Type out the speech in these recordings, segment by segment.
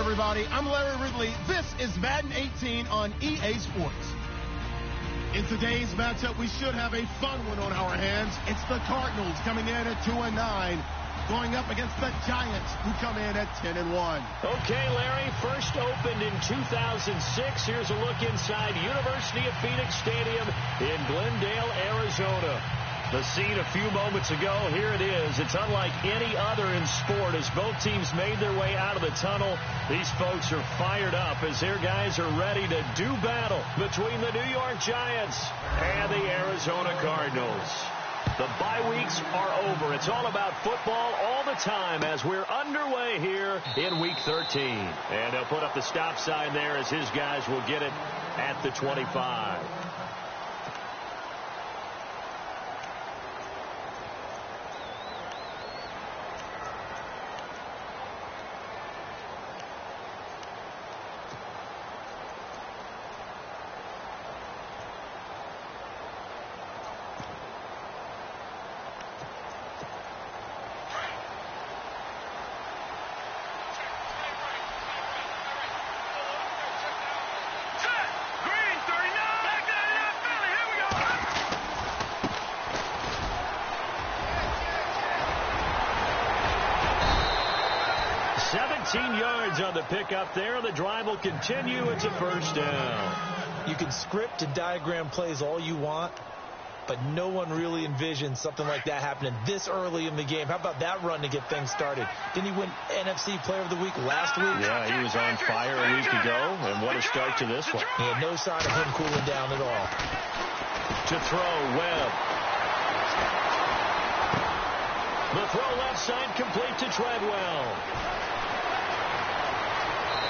everybody. I'm Larry Ridley. This is Madden 18 on EA Sports. In today's matchup, we should have a fun one on our hands. It's the Cardinals coming in at 2-9, going up against the Giants, who come in at 10-1. Okay, Larry, first opened in 2006. Here's a look inside University of Phoenix Stadium in Glendale, Arizona. The scene a few moments ago, here it is. It's unlike any other in sport as both teams made their way out of the tunnel. These folks are fired up as their guys are ready to do battle between the New York Giants and the Arizona Cardinals. The bye weeks are over. It's all about football all the time as we're underway here in Week 13. And they'll put up the stop sign there as his guys will get it at the 25. Yards on the pickup there. The drive will continue. It's a first down. You can script and diagram plays all you want, but no one really envisioned something like that happening this early in the game. How about that run to get things started? Didn't he win NFC Player of the Week last week? Yeah, he was on fire a week ago, and what a start to this one. He had no sign of him cooling down at all. To throw, Webb. The throw left side complete to Treadwell.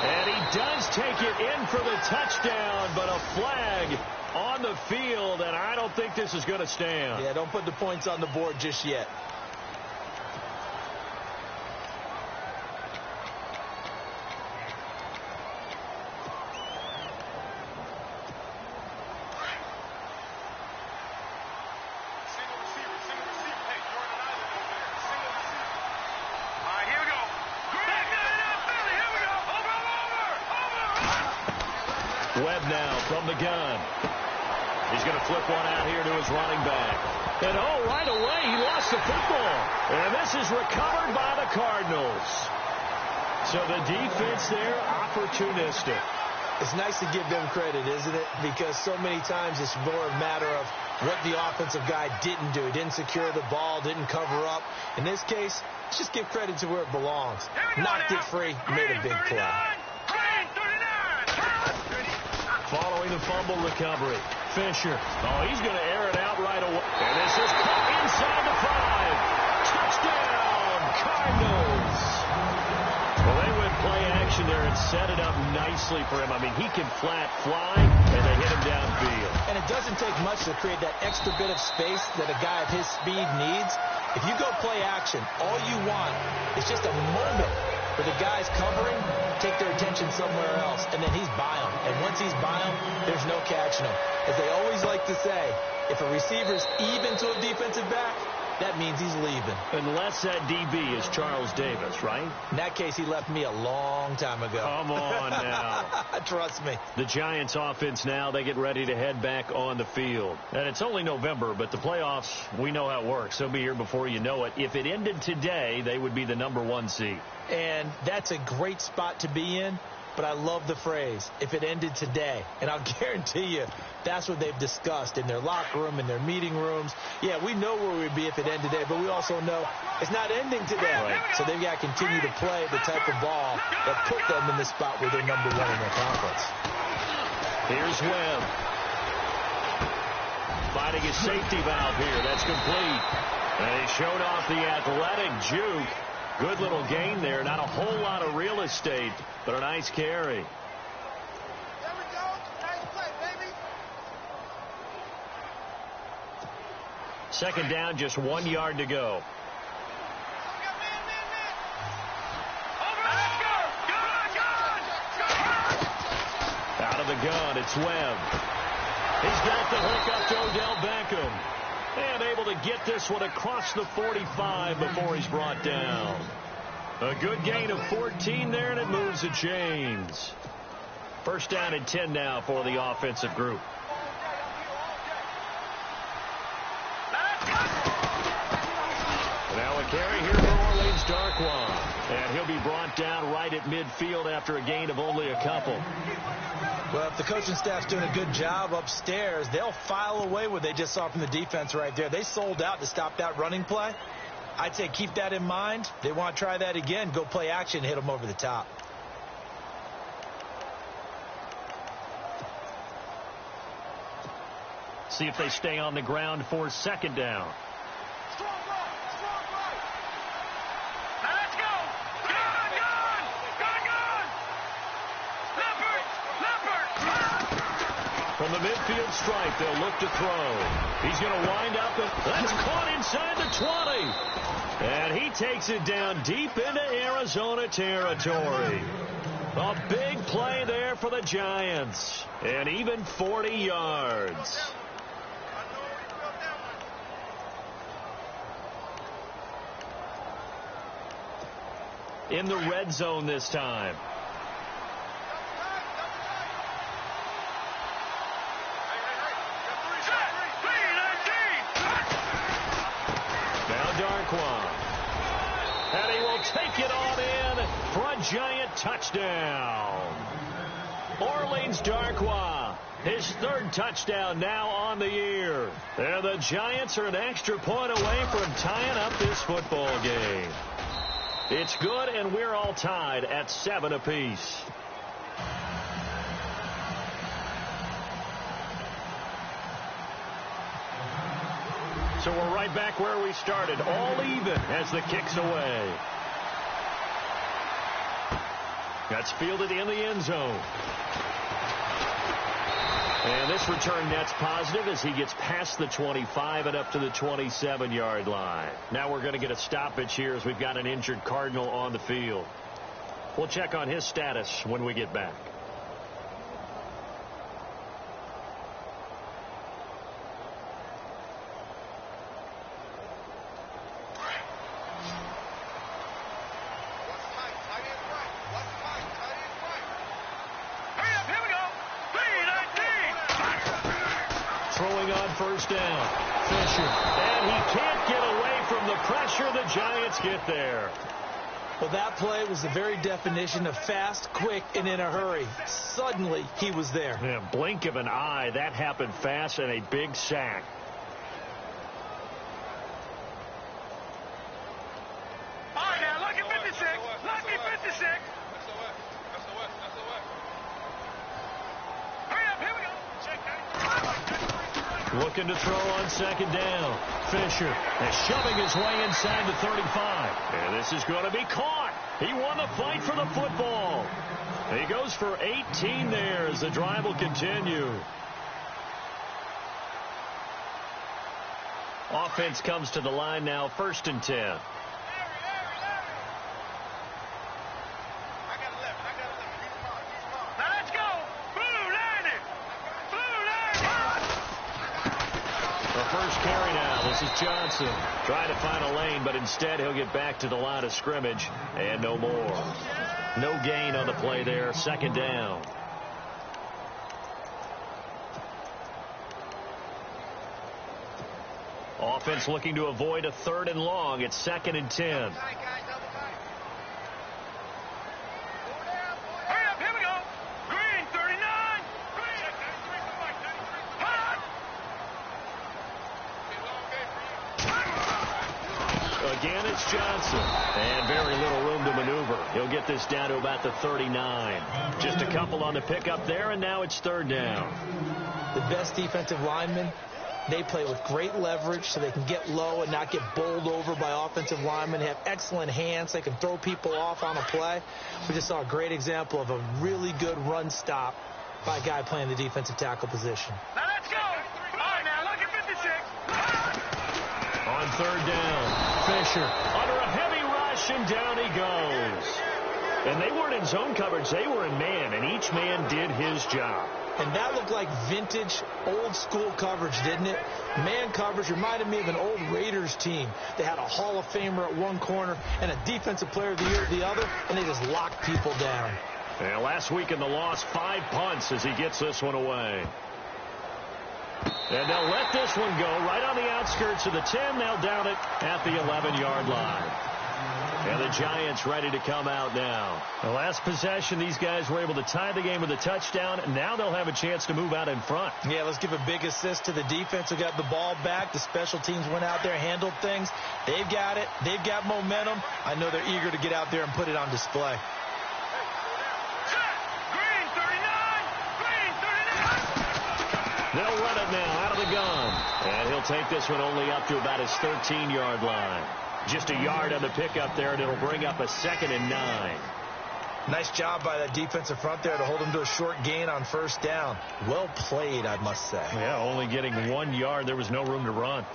And he does take it in for the touchdown, but a flag on the field, and I don't think this is going to stand. Yeah, don't put the points on the board just yet. Webb now from the gun. He's going to flip one out here to his running back. And right away he lost the football. And this is recovered by the Cardinals. So the defense there, opportunistic. It's nice to give them credit, isn't it? Because so many times it's more a matter of what the offensive guy didn't do. He didn't secure the ball, didn't cover up. In this case, let's just give credit to where it belongs. Knocked it free, made a big play. Following the fumble recovery, Fisher. Oh, he's going to air it out right away. And this is caught inside the 5. Touchdown, Cardinals. Well, they went play action there and set it up nicely for him. I mean, he can flat fly, and they hit him downfield. And it doesn't take much to create that extra bit of space that a guy of his speed needs. If you go play action, all you want is just a moment for the guys covering, take their attention somewhere else, and then he's by them. And once he's by them, there's no catching him. As they always like to say, if a receiver's even to a defensive back, that means he's leaving. Unless that DB is Charles Davis, right? In that case, he left me a long time ago. Come on now. Trust me. The Giants offense now, they get ready to head back on the field. And it's only November, but the playoffs, we know how it works. They'll be here before you know it. If it ended today, they would be the #1 seed. And that's a great spot to be in. But I love the phrase, if it ended today. And I'll guarantee you, that's what they've discussed in their locker room, in their meeting rooms. Yeah, we know where we'd be if it ended today, but we also know it's not ending today. Right. So they've got to continue to play the type of ball that put them in the spot where they're #1 in their conference. Here's Webb. Finding his safety valve here. That's complete. And he showed off the athletic juke. Good little gain there. Not a whole lot of real estate, but a nice carry. There we go. Nice play, baby. Second down, just 1 yard to go. Out of the gun, it's Webb. He's got the hook up to Odell Beckham. And able to get this one across the 45 before he's brought down. A good gain of 14 there, and it moves the chains. First down and 10 now for the offensive group. Now a carry here for Orleans Darkwa. And he'll be brought down right at midfield after a gain of only a couple. Well, if the coaching staff's doing a good job upstairs, they'll file away what they just saw from the defense right there. They sold out to stop that running play. I'd say keep that in mind. They want to try that again. Go play action, hit them over the top. See if they stay on the ground for second down. From the midfield stripe, they'll look to throw. He's going to wind up, and that's caught inside the 20. And he takes it down deep into Arizona territory. A big play there for the Giants. And even 40 yards. In the red zone this time. And he will take it on in for a Giant touchdown. Orleans Darkwa, his third touchdown now on the year. And the Giants are an extra point away from tying up this football game. It's good, and we're all tied at 7 apiece. So we're right back where we started, all even as the kick's away. That's fielded in the end zone. And this return net's positive as he gets past the 25 and up to the 27-yard line. Now we're going to get a stoppage here as we've got an injured Cardinal on the field. We'll check on his status when we get back. First down, Fisher, and he can't get away from the pressure. The Giants get there. Well, that play was the very definition of fast, quick, and in a hurry. Suddenly, he was there. Yeah, blink of an eye, that happened fast, and a big sack. All right, now, look at 56. Look at 56. Hurry up, here we go. Check that. Looking to throw on second down. Fisher is shoving his way inside the 35. And this is going to be caught. He won the fight for the football. He goes for 18 there as the drive will continue. Offense comes to the line now, 1st and 10. This is Johnson trying to find a lane, but instead he'll get back to the line of scrimmage and no more. No gain on the play there. Second down. Offense looking to avoid a 3rd and long. It's 2nd and 10. Again, it's Johnson. And very little room to maneuver. He'll get this down to about the 39. Just a couple on the pickup there, and now it's 3rd down. The best defensive linemen, they play with great leverage so they can get low and not get bowled over by offensive linemen. They have excellent hands. They can throw people off on a play. We just saw a great example of a really good run stop by a guy playing the defensive tackle position. Now let's go. All right, now look at 56. On 3rd down. Fisher under a heavy rush, and down he goes. And they weren't in zone coverage. They were in man, and each man did his job. And that looked like vintage, old-school coverage, didn't it? Man coverage reminded me of an old Raiders team. They had a Hall of Famer at one corner and a Defensive Player of the Year at the other, and they just locked people down. Yeah, last week in the loss, 5 punts as he gets this one away. And they'll let this one go right on the outskirts of the 10. They'll down it at the 11-yard line. And the Giants ready to come out now. The last possession, these guys were able to tie the game with a touchdown. And now they'll have a chance to move out in front. Yeah, let's give a big assist to the defense who got the ball back. The special teams went out there, handled things. They've got it. They've got momentum. I know they're eager to get out there and put it on display. They'll run it now out of the gun. And he'll take this one only up to about his 13-yard line. Just a yard on the pickup there, and it'll bring up a 2nd and 9. Nice job by that defensive front there to hold him to a short gain on first down. Well played, I must say. Yeah, only getting 1 yard. There was no room to run.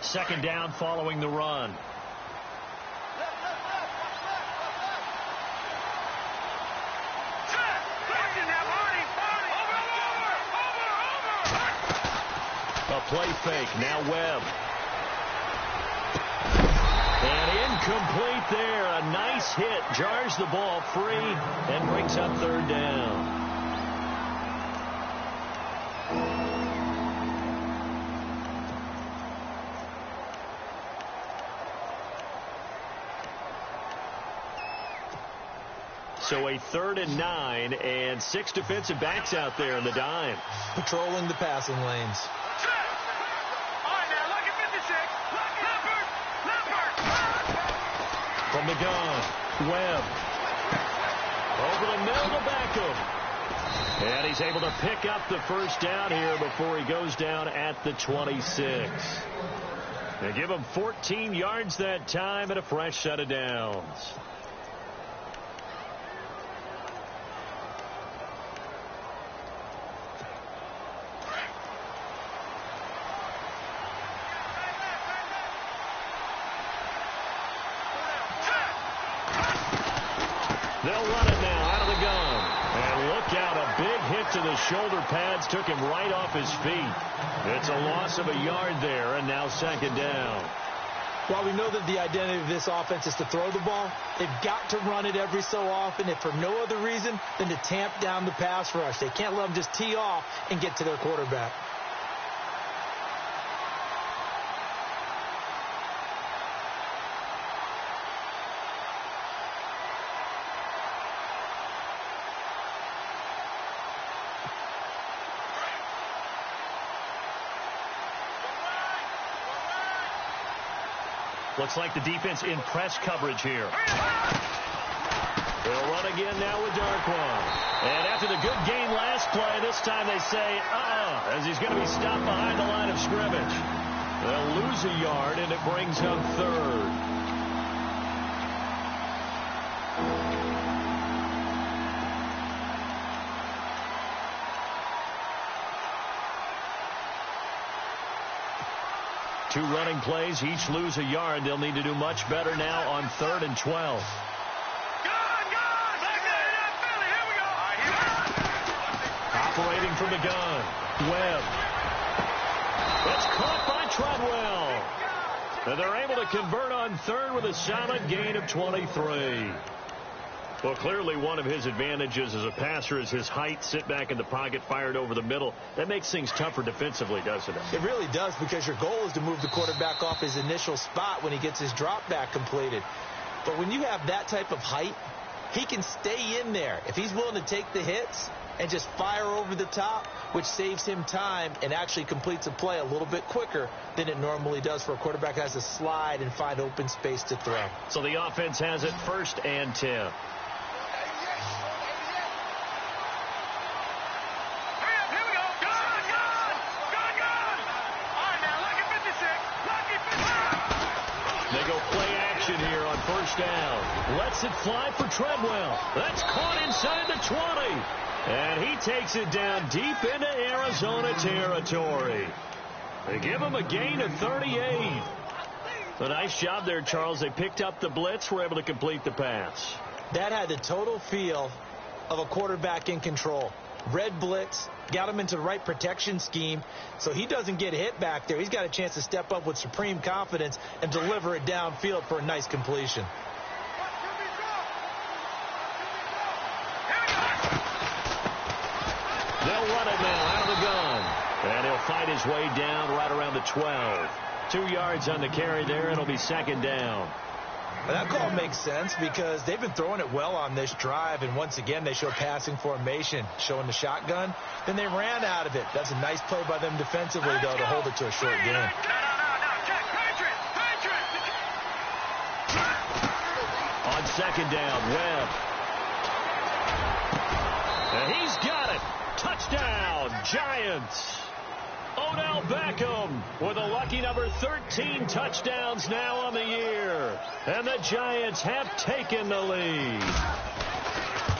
Second down following the run. A play fake. Now Webb. And incomplete there. A nice hit. Jars the ball free and brings up 3rd down. So a 3rd and 9 and 6 defensive backs out there in the dime. Patrolling the passing lanes. From the gun, Webb. Over the middle to Beckham. And he's able to pick up the first down here before he goes down at the 26. They give him 14 yards that time and a fresh set of downs. They'll run it now out of the gun. And look out, a big hit to the shoulder pads took him right off his feet. It's a loss of a yard there, and now 2nd down. While we know that the identity of this offense is to throw the ball, they've got to run it every so often, if for no other reason than to tamp down the pass rush. They can't let them just tee off and get to their quarterback. Looks like the defense in press coverage here. They'll run again now with Darquan. And after the good game last play, this time they say, as he's going to be stopped behind the line of scrimmage. They'll lose a yard, and it brings up 3rd. Two running plays, each lose a yard. They'll need to do much better now on 3rd and 12. Operating from the gun, Webb. It's caught by Treadwell. And they're able to convert on 3rd with a solid gain of 23. Well, clearly one of his advantages as a passer is his height, sit back in the pocket, fired over the middle. That makes things tougher defensively, doesn't it? It really does, because your goal is to move the quarterback off his initial spot when he gets his drop back completed. But when you have that type of height, he can stay in there. If he's willing to take the hits and just fire over the top, which saves him time and actually completes a play a little bit quicker than it normally does for a quarterback that has to slide and find open space to throw. So the offense has it 1st and 10. Down. Lets it fly for Treadwell. That's caught inside the 20. And he takes it down deep into Arizona territory. They give him a gain of 38. A nice job there, Charles. They picked up the blitz, were able to complete the pass. That had the total feel of a quarterback in control. Red blitz, got him into the right protection scheme, so he doesn't get hit back there. He's got a chance to step up with supreme confidence and deliver it downfield for a nice completion. They'll run it now out of the gun. And he'll fight his way down right around the 12. 2 yards on the carry there. It'll be second down. That call makes sense because they've been throwing it well on this drive, and once again they show passing formation, showing the shotgun. Then they ran out of it. That's a nice play by them defensively, though, to hold it to a short game. On second down, Webb. And he's got it. Touchdown, Giants. Odell Beckham with a lucky number 13 touchdowns now on the year. And the Giants have taken the lead.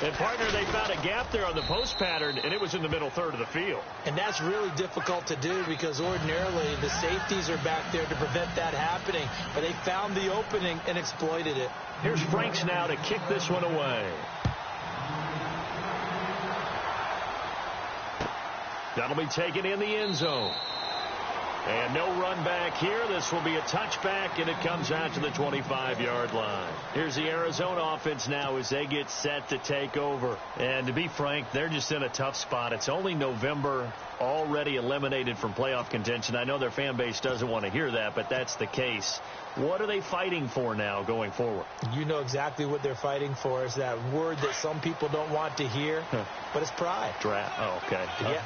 And, partner, they found a gap there on the post pattern, and it was in the middle third of the field. And that's really difficult to do because ordinarily the safeties are back there to prevent that happening. But they found the opening and exploited it. Here's Franks now to kick this one away. That'll be taken in the end zone. And no run back here. This will be a touchback, and it comes out to the 25-yard line. Here's the Arizona offense now as they get set to take over. And to be frank, they're just in a tough spot. It's only November, already eliminated from playoff contention. I know their fan base doesn't want to hear that, but that's the case. What are they fighting for now going forward? You know exactly what they're fighting for. Is that word that some people don't want to hear, but it's pride. Draft. Oh, okay. Yeah.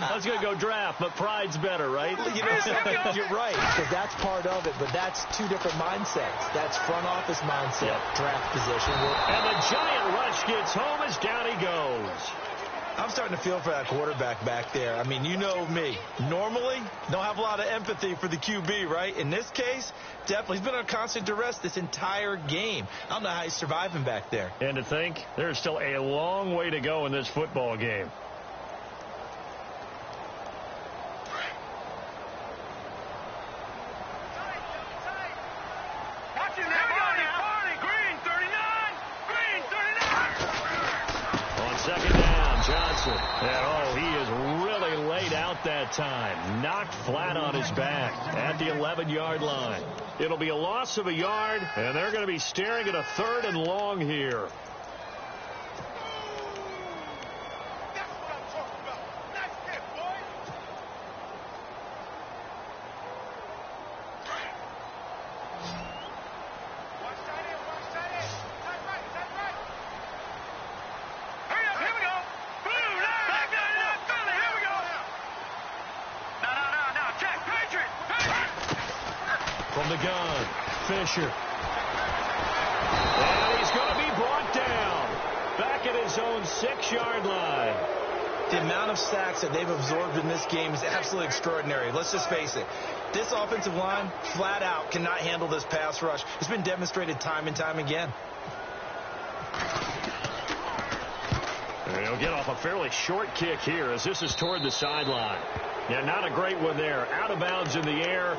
I was going to go draft, but pride's better, right? You know something? You're right, because that's part of it, but that's two different mindsets. That's front office mindset, draft position. And the giant rush gets home as down he goes. I'm starting to feel for that quarterback back there. I mean, you know me. Normally, don't have a lot of empathy for the QB, right? In this case, definitely. He's been on constant duress this entire game. I don't know how he's surviving back there. And to think, there's still a long way to go in this football game. Second down, Johnson. And, he is really laid out that time. Knocked flat on his back at the 11-yard line. It'll be a loss of a yard, and they're going to be staring at a 3rd and long here. From the gun, Fisher. And he's going to be brought down. Back at his own 6-yard line. The amount of sacks that they've absorbed in this game is absolutely extraordinary. Let's just face it. This offensive line, flat out, cannot handle this pass rush. It's been demonstrated time and time again. And he'll get off a fairly short kick here as this is toward the sideline. Yeah, not a great one there. Out of bounds in the air.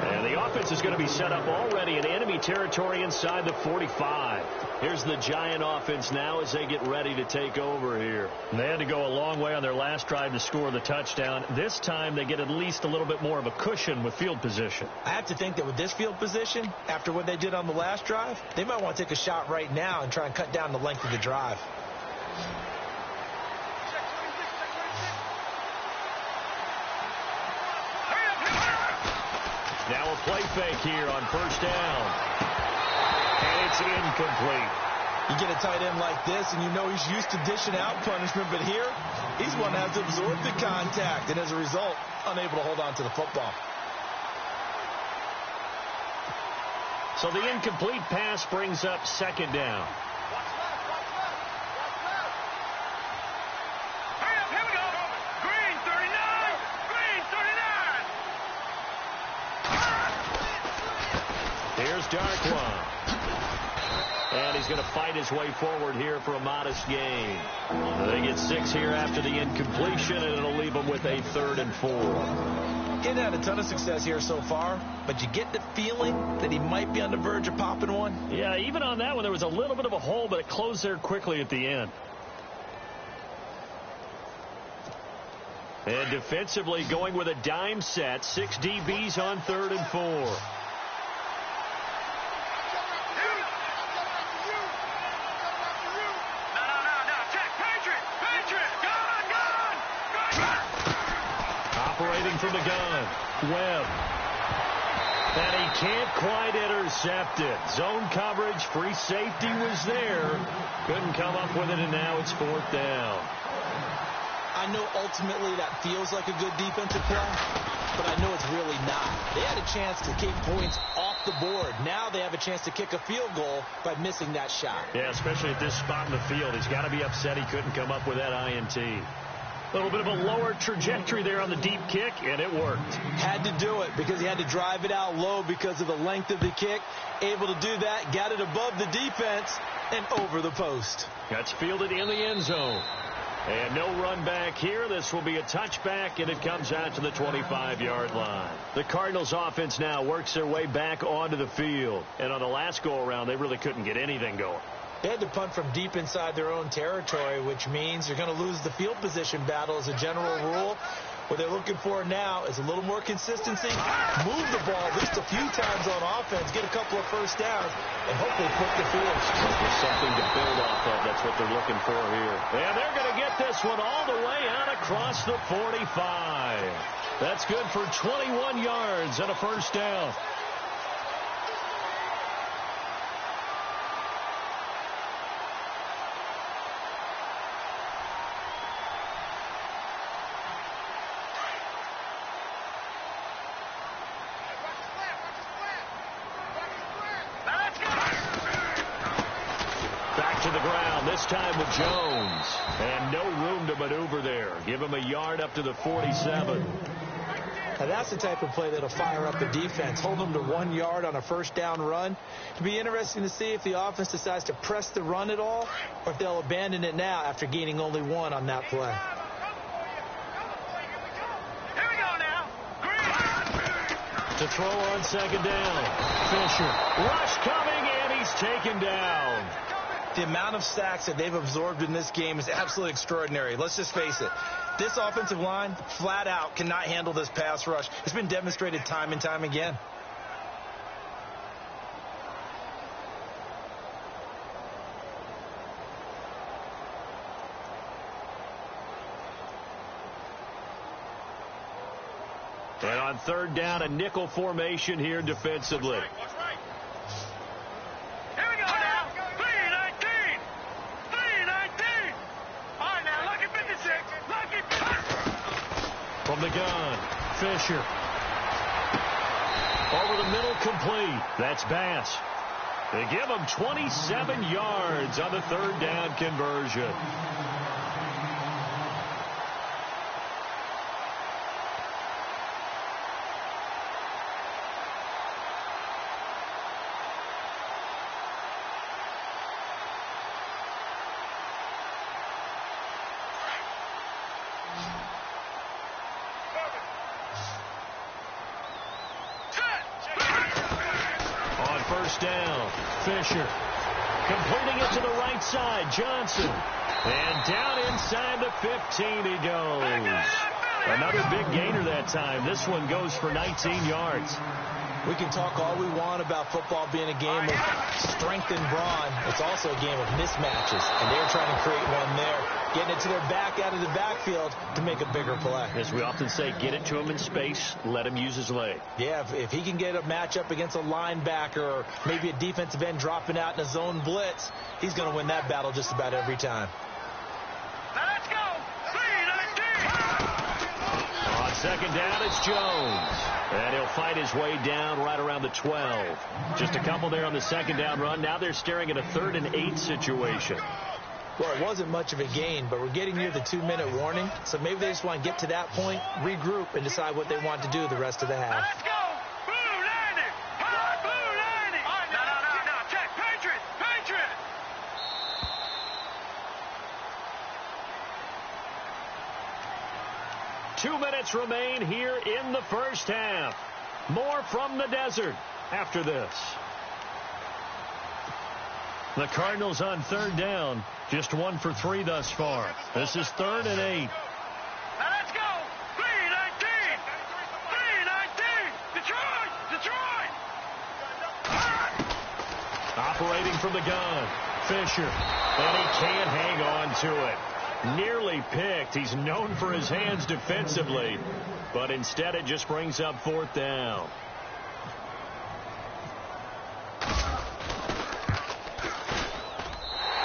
And the offense is going to be set up already in enemy territory inside the 45. Here's the Giant offense now as they get ready to take over here. And they had to go a long way on their last drive to score the touchdown. This time they get at least a little bit more of a cushion with field position. I have to think that with this field position, after what they did on the last drive, they might want to take a shot right now and try and cut down the length of the drive. Now a play fake here on first down. And it's incomplete. You get a tight end like this, and you know he's used to dishing out punishment, but here, he's one that has to absorb the contact, and as a result, unable to hold on to the football. So the incomplete pass brings up second down. Here's Darkwa. And he's going to fight his way forward here for a modest gain. They get 6 here after the incompletion, and it'll leave them with a 3rd and 4. He hasn't had a ton of success here so far, but you get the feeling that he might be on the verge of popping one. Yeah, even on that one, there was a little bit of a hole, but it closed there quickly at the end. And defensively going with a dime set, 6 DBs on 3rd and 4. Operating from the gun, Webb. And he can't quite intercept it. Zone coverage, free safety was there. Couldn't come up with it, and now it's 4th down. I know ultimately that feels like a good defensive play, but I know it's really not. They had a chance to kick points off the board. Now they have a chance to kick a field goal by missing that shot. Yeah, especially at this spot in the field. He's got to be upset he couldn't come up with that INT. A little bit of a lower trajectory there on the deep kick, and it worked. Had to do it because he had to drive it out low because of the length of the kick. Able to do that, got it above the defense, and over the post. That's fielded in the end zone. And no run back here. This will be a touchback, and it comes out to the 25-yard line. The Cardinals offense now works their way back onto the field. And on the last go-around, they really couldn't get anything going. They had to punt from deep inside their own territory, which means you're going to lose the field position battle as a general rule. What they're looking for now is a little more consistency, move the ball at least a few times on offense, get a couple of first downs, and hopefully flip the field. There's something to build off of. That's what they're looking for here. And they're going to get this one all the way out across the 45. That's good for 21 yards and a first down. This time with Jones. And no room to maneuver there. Give him a yard up to the 47. Now that's the type of play that'll fire up the defense. Hold them to 1 yard on a first down run. It'll be interesting to see if the offense decides to press the run at all or if they'll abandon it now after gaining only 1 on that play. Here we go now. To throw on second down. Fisher. Rush coming, and he's taken down. The amount of sacks that they've absorbed in this game is absolutely extraordinary. Let's just face it. This offensive line, flat out, cannot handle this pass rush. It's been demonstrated time and time again. And on third down, a nickel formation here defensively. From the gun, Fisher. Over the middle, complete. That's Bass. They give him 27 yards on the third down conversion. Down, Fisher, completing it to the right side, Johnson, and down inside the 15 he goes. Another big gainer that time. This one goes for 19 yards. We can talk all we want about football being a game of strength and brawn. It's also a game of mismatches, and they're trying to create one there, getting it to their back out of the backfield to make a bigger play. As we often say, get it to him in space, let him use his leg. Yeah, if he can get a matchup against a linebacker or maybe a defensive end dropping out in a zone blitz, he's going to win that battle just about every time. Let's go. On second down, it's Jones. And he'll fight his way down right around the 12. Just a couple there on the second down run. Now they're staring at a 3rd and 8 situation. Well, it wasn't much of a gain, but we're getting near the 2-minute warning. So maybe they just want to get to that point, regroup, and decide what they want to do the rest of the half. Let's go. Blue 90. Blue 90. No. Check. Patriot. 2 minutes remain here in the first half. More from the desert after this. The Cardinals on third down. Just 1 for 3 thus far. This is 3rd and 8. Now let's go. 3-19. 3-19. Detroit. Detroit. Operating from the gun. Fisher. And he can't hang on to it. Nearly picked. He's known for his hands defensively. But instead it just brings up 4th down.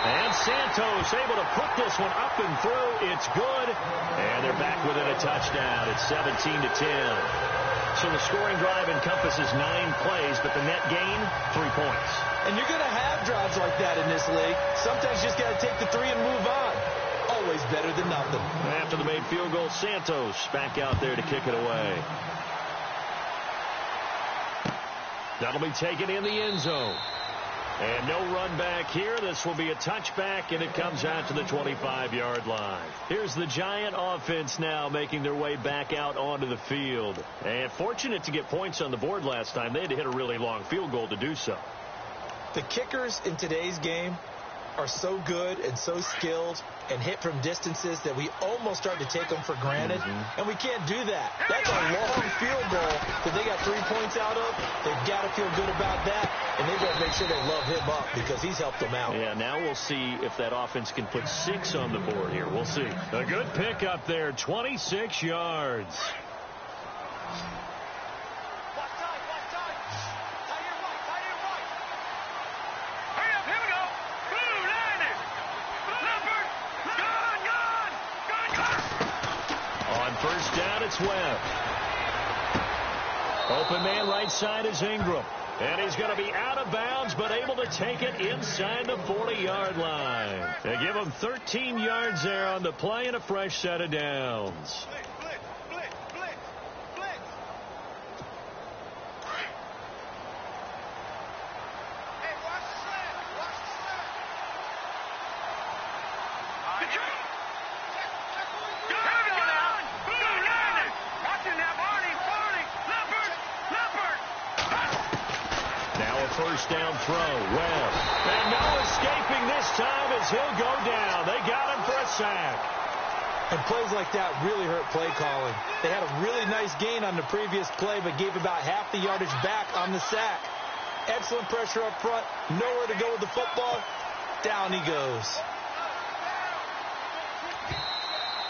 And Santos able to put this one up and through. It's good. And they're back within a touchdown. It's 17-10. So the scoring drive encompasses 9 plays, but the net gain, 3 points. And you're going to have drives like that in this league. Sometimes you just got to take the 3 and move on. Always better than nothing. After the made field goal, Santos back out there to kick it away. That'll be taken in the end zone. And no run back here. This will be a touchback, and it comes out to the 25-yard line. Here's the Giant offense now making their way back out onto the field. And fortunate to get points on the board last time. They had to hit a really long field goal to do so. The kickers in today's game are so good and so skilled and hit from distances that we almost start to take them for granted. And we can't do that. That's a long field goal that they got 3 points out of. They've got to feel good about that. And they've got to make sure they love him up because he's helped them out. Yeah, now we'll see if that offense can put 6 on the board here. We'll see. A good pick up there, 26 yards. First down, it's Webb. Open man right side is Ingram. And he's going to be out of bounds, but able to take it inside the 40-yard line. They give him 13 yards there on the play and a fresh set of downs. First down throw, Webb. And no escaping this time as he'll go down. They got him for a sack. And plays like that really hurt play calling. They had a really nice gain on the previous play, but gave about half the yardage back on the sack. Excellent pressure up front. Nowhere to go with the football. Down he goes.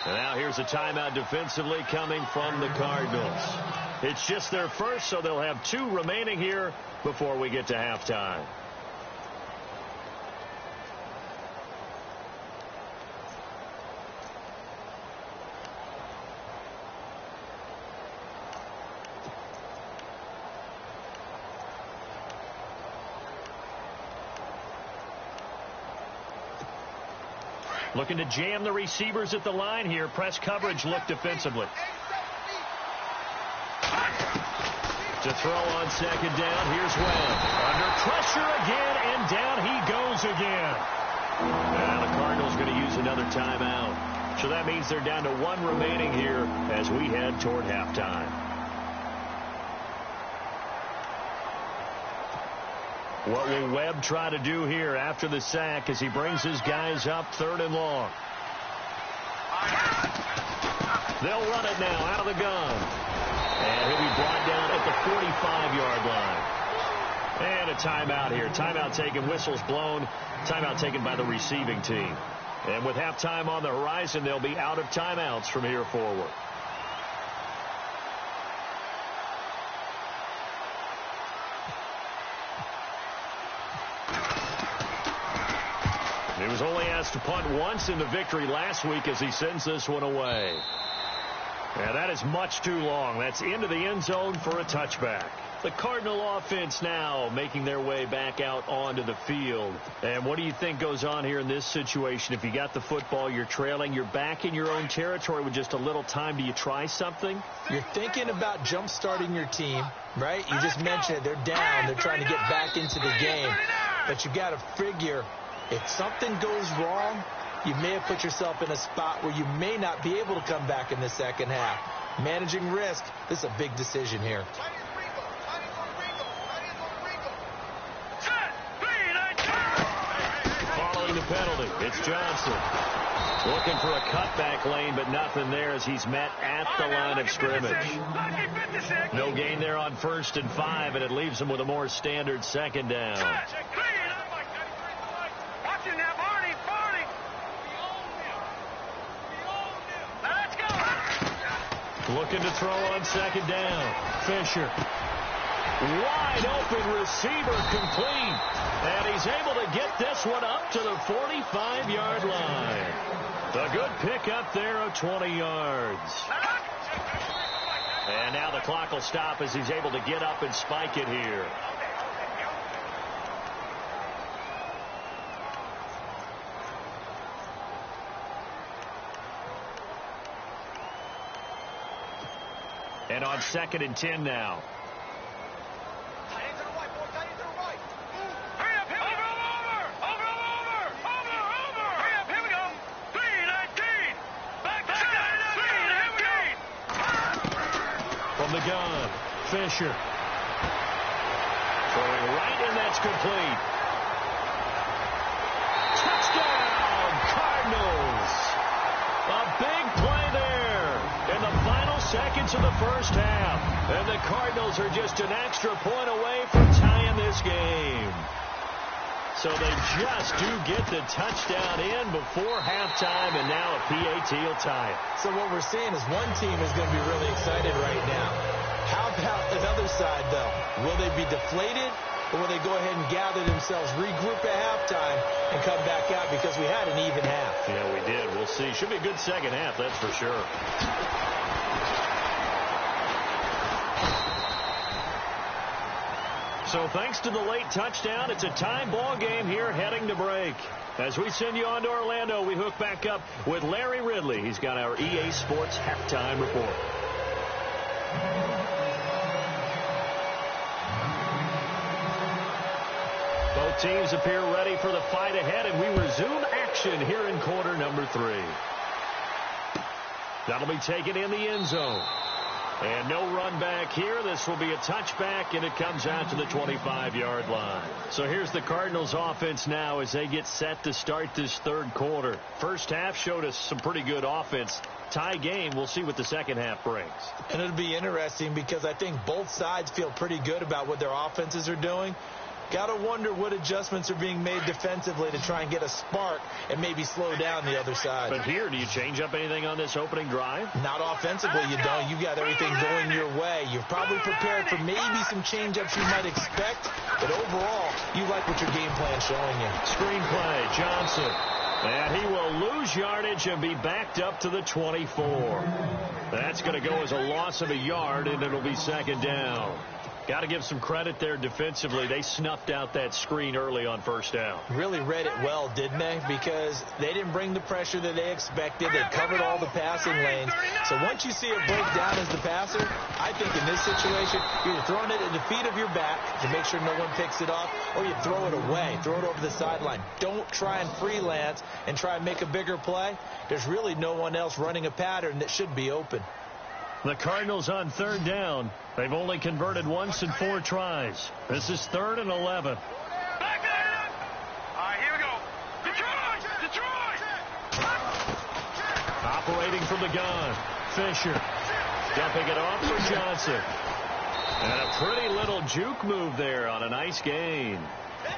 And now here's a timeout defensively coming from the Cardinals. It's just their first, so they'll have 2 remaining here before we get to halftime. Looking to jam the receivers at the line here. Press coverage look defensively. To throw on second down, here's Webb. Under pressure again, and down he goes again. Now the Cardinals going to use another timeout. So that means they're down to 1 remaining here as we head toward halftime. What will Webb try to do here after the sack as he brings his guys up 3rd and long? They'll run it now out of the gun. And he'll be brought down at the 45-yard line. And a timeout here. Timeout taken, whistles blown. Timeout taken by the receiving team. And with halftime on the horizon, they'll be out of timeouts from here forward. He was only asked to punt once in the victory last week as he sends this one away. Yeah, that is much too long. That's into the end zone for a touchback. The Cardinal offense now making their way back out onto the field. And what do you think goes on here in this situation? If you got the football, you're trailing, you're back in your own territory with just a little time. Do you try something? You're thinking about jump-starting your team, right? You just mentioned it. They're down. They're trying to get back into the game. But you got to figure if something goes wrong, you may have put yourself in a spot where you may not be able to come back in the second half. managing risk. This is a big decision here. Following the penalty, it's Johnson. Looking for a cutback lane, but nothing there as he's met at the line of scrimmage. No gain there on 1st and 5, and it leaves him with a more standard 2nd down. Looking to throw on 2nd down. Fisher. Wide open receiver complete. And he's able to get this one up to the 45-yard line. A good pickup there of 20 yards. And now the clock will stop as he's able to get up and spike it here. And on 2nd and 10 now. From the gun, Fisher. Throwing right, and that's complete. Touchdown, Cardinals. A big play there in the final seconds of the 1st half. And the Cardinals are just an extra point away from tying this game. So they just do get the touchdown in before halftime, and now a PAT will tie it. So what we're seeing is one team is going to be really excited right now. How about the other side, though? Will they be deflated, or will they go ahead and gather themselves, regroup at halftime, and come back out because we had an even half? Yeah, we did. We'll see. Should be a good 2nd half, that's for sure. So thanks to the late touchdown, it's a tie ball game here heading to break. As we send you on to Orlando, we hook back up with Larry Ridley. He's got our EA Sports halftime report. Both teams appear ready for the fight ahead, and we resume action here in quarter number 3. That'll be taken in the end zone. And no run back here. This will be a touchback, and it comes out to the 25-yard line. So here's the Cardinals offense now as they get set to start this 3rd quarter. First half showed us some pretty good offense. Tie game. We'll see what the 2nd half brings. And it'll be interesting because I think both sides feel pretty good about what their offenses are doing. Got to wonder what adjustments are being made defensively to try and get a spark and maybe slow down the other side. But here, do you change up anything on this opening drive? Not offensively, you don't. You've got everything going your way. You're probably prepared for maybe some change-ups you might expect, but overall, you like what your game plan's showing you. Screenplay, Johnson. And he will lose yardage and be backed up to the 24. That's going to go as a loss of a yard, and it'll be 2nd down. Got to give some credit there defensively. They snuffed out that screen early on 1st down. Really read it well, didn't they? Because they didn't bring the pressure that they expected. They covered all the passing lanes. So once you see it break down as the passer, I think in this situation, you're throwing it at the feet of your back to make sure no one picks it off, or you throw it away, throw it over the sideline. Don't try and freelance and try and make a bigger play. There's really no one else running a pattern that should be open. The Cardinals on 3rd down. They've only converted once in 4 tries. This is 3rd and 11. Back it up. All right, here we go. Detroit! Operating from the gun. Fisher. Dumping it off for Johnson. And a pretty little juke move there on a nice gain.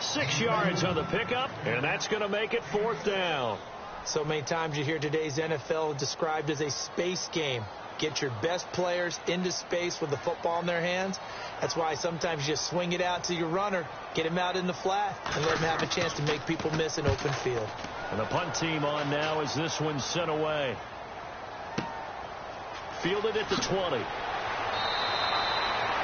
6 yards on the pickup, and that's going to make it 4th down. So many times you hear today's NFL described as a space game. Get your best players into space with the football in their hands. That's why sometimes you just swing it out to your runner, get him out in the flat, and let him have a chance to make people miss an open field. And the punt team on now as this one's sent away. Fielded at the 20. A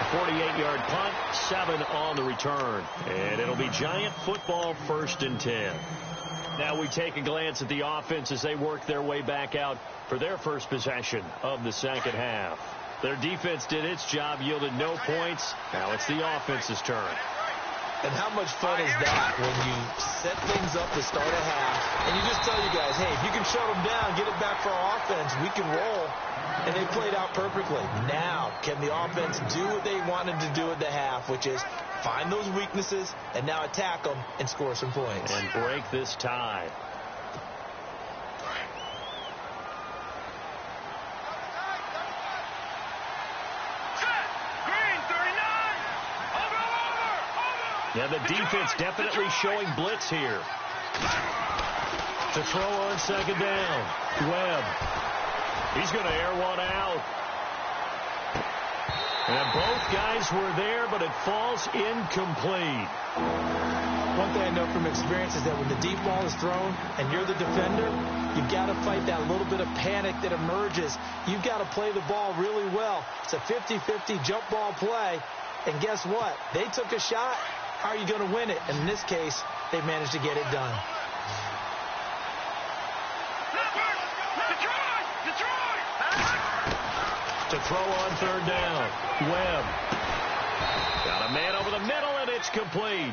48-yard punt, 7 on the return. And it'll be Giant football 1st and 10. Now we take a glance at the offense as they work their way back out for their first possession of the 2nd half. Their defense did its job, yielded no points. Now it's the offense's turn. And how much fun is that when you set things up to start a half, and you just tell you guys, hey, if you can shut them down, get it back for our offense, we can roll. And they played out perfectly. Now, can the offense do what they wanted to do at the half, which is find those weaknesses and now attack them and score some points. And break this tie. Yeah, the defense definitely showing blitz here. To throw on second down. Webb. He's going to air one out. And both guys were there, but it falls incomplete. One thing I know from experience is that when the deep ball is thrown and you're the defender, you've got to fight that little bit of panic that emerges. You've got to play the ball really well. It's a 50-50 jump ball play. And guess what? They took a shot. How are you going to win it? And in this case, they managed to get it done. To throw on third down. Webb. Got a man over the middle, and it's complete.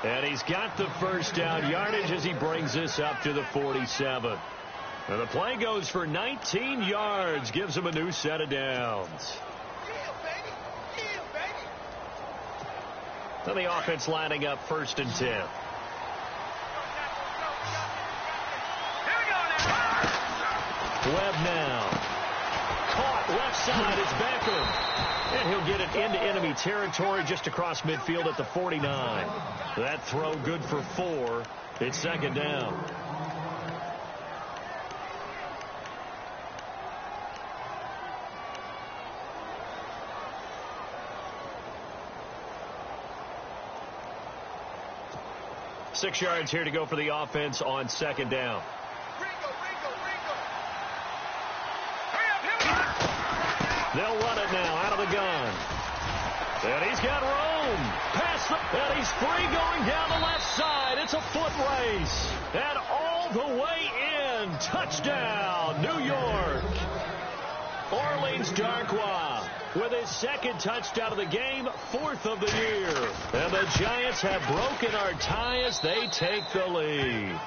And he's got the first down yardage as he brings this up to the 47. And the play goes for 19 yards. Gives him a new set of downs. So the offense lining up 1st and 10. Webb now. Caught left side. It's Beckham. And he'll get it into enemy territory just across midfield at the 49. That throw good for 4. It's second down. Six yards here to go for the offense on second down. They'll run it now out of the gun. And he's got room. And he's free going down the left side. It's a foot race. And all the way in. Touchdown, New York. Orleans Darkwa with his second touchdown of the game, 4th of the year. And the Giants have broken our tie as they take the lead.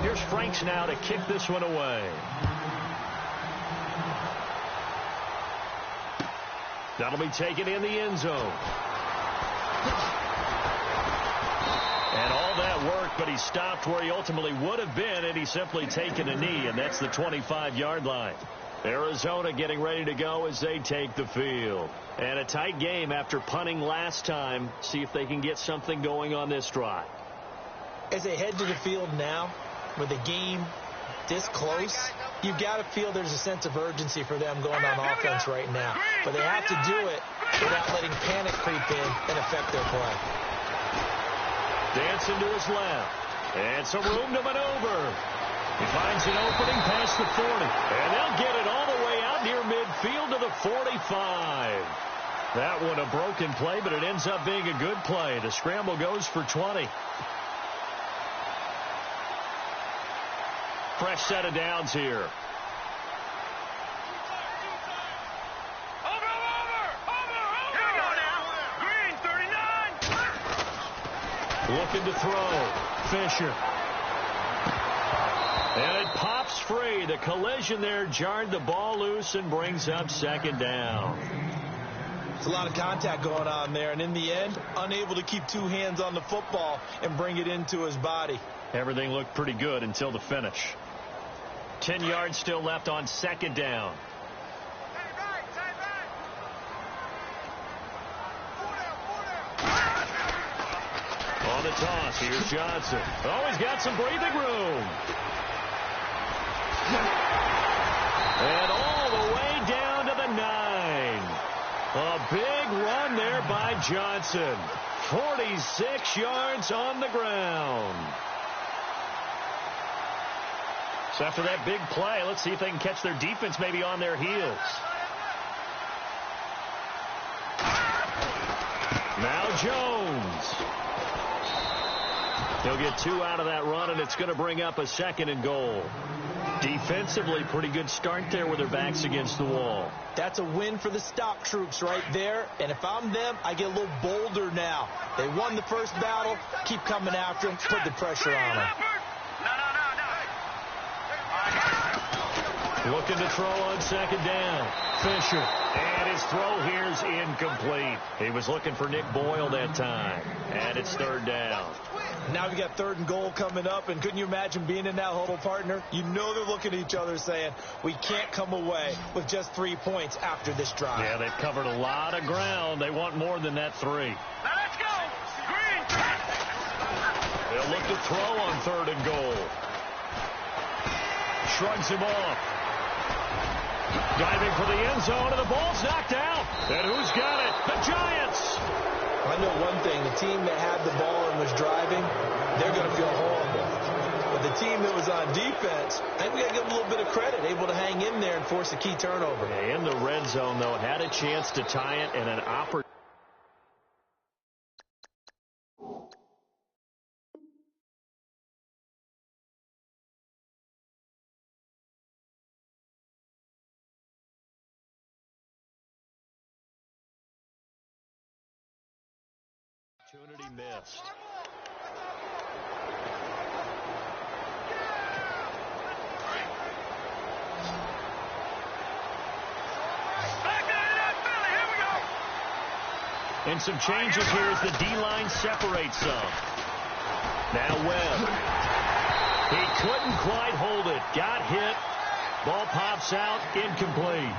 Here's Franks now to kick this one away. That'll be taken in the end zone. And all that work, but he stopped where he ultimately would have been, and he's simply taken a knee, and that's the 25-yard line. Arizona getting ready to go as they take the field. And a tight game after punting last time. See if they can get something going on this drive. As they head to the field now, with the game this close, you've got to feel there's a sense of urgency for them going on offense right now. But they have to do it without letting panic creep in and affect their play. Dancing to his left. And some room to maneuver. He finds an opening past the 40. And they'll get it all the way out near midfield to the 45. That one a broken play, but it ends up being a good play. The scramble goes for 20. Fresh set of downs here. Looking to throw. Fisher. And it pops free. The collision there jarred the ball loose and brings up second down. There's a lot of contact going on there, and in the end, unable to keep two hands on the football and bring it into his body. Everything looked pretty good until the finish. 10 yards still left on second down. On the toss, here's Johnson. Oh, he's got some breathing room. And all the way down to the 9. A big run there by Johnson. 46 yards on the ground. So after that big play, let's see if they can catch their defense maybe on their heels. Now Jones. He'll get 2 out of that run, and it's going to bring up a 2nd and goal. Defensively, pretty good start there with their backs against the wall. That's a win for the stock troops right there. And if I'm them, I get a little bolder now. They won the first battle. Keep coming after them. Put the pressure on them. Looking to throw on second down. Fisher. And his throw here's incomplete. He was looking for Nick Boyle that time. And it's third down. Now we got 3rd and goal coming up, and couldn't you imagine being in that huddle, partner? You know they're looking at each other saying, we can't come away with just 3 points after this drive. Yeah, they've covered a lot of ground. They want more than that 3. Now let's go. Green. They'll look to throw on 3rd and goal. Shrugs him off. Diving for the end zone, and the ball's knocked out. And who's got it? The Giants. I know one thing. The team that had the ball and was driving, they're going to feel horrible. But the team that was on defense, I think we got to give them a little bit of credit, able to hang in there and force a key turnover. In the red zone, though, had a chance to tie it and an opportunity. Opportunity missed. And some changes here as the D-line separates some. Now Webb. He couldn't quite hold it. Got hit. Ball pops out. Incomplete.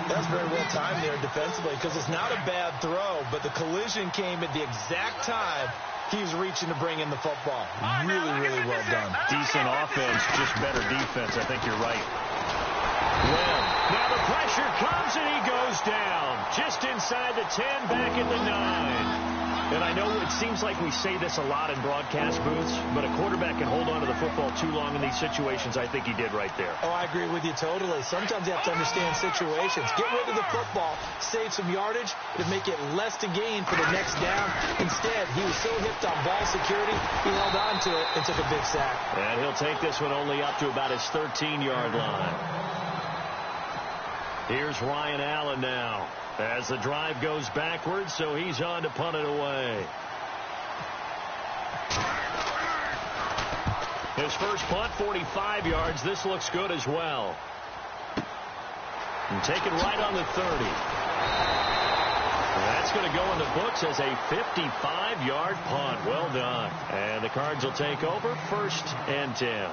That's very well timed there defensively because it's not a bad throw, but the collision came at the exact time he was reaching to bring in the football. Really, really well done. Decent offense, just better defense. I think you're right. Webb. Now the pressure comes and he goes down. Just inside the 10, back at the 9. And I know it seems like we say this a lot in broadcast booths, but a quarterback can hold on to the football too long in these situations. I think he did right there. Oh, I agree with you totally. Sometimes you have to understand situations. Get rid of the football, save some yardage to make it less to gain for the next down. Instead, he was so hipped on ball security, he held on to it and took a big sack. And he'll take this one only up to about his 13-yard line. Here's Ryan Allen now as the drive goes backwards, so he's on to punt it away. His first punt, 45 yards. This looks good as well. And take it right on the 30. That's going to go in the books as a 55-yard punt. Well done. And the Cards will take over 1st and 10.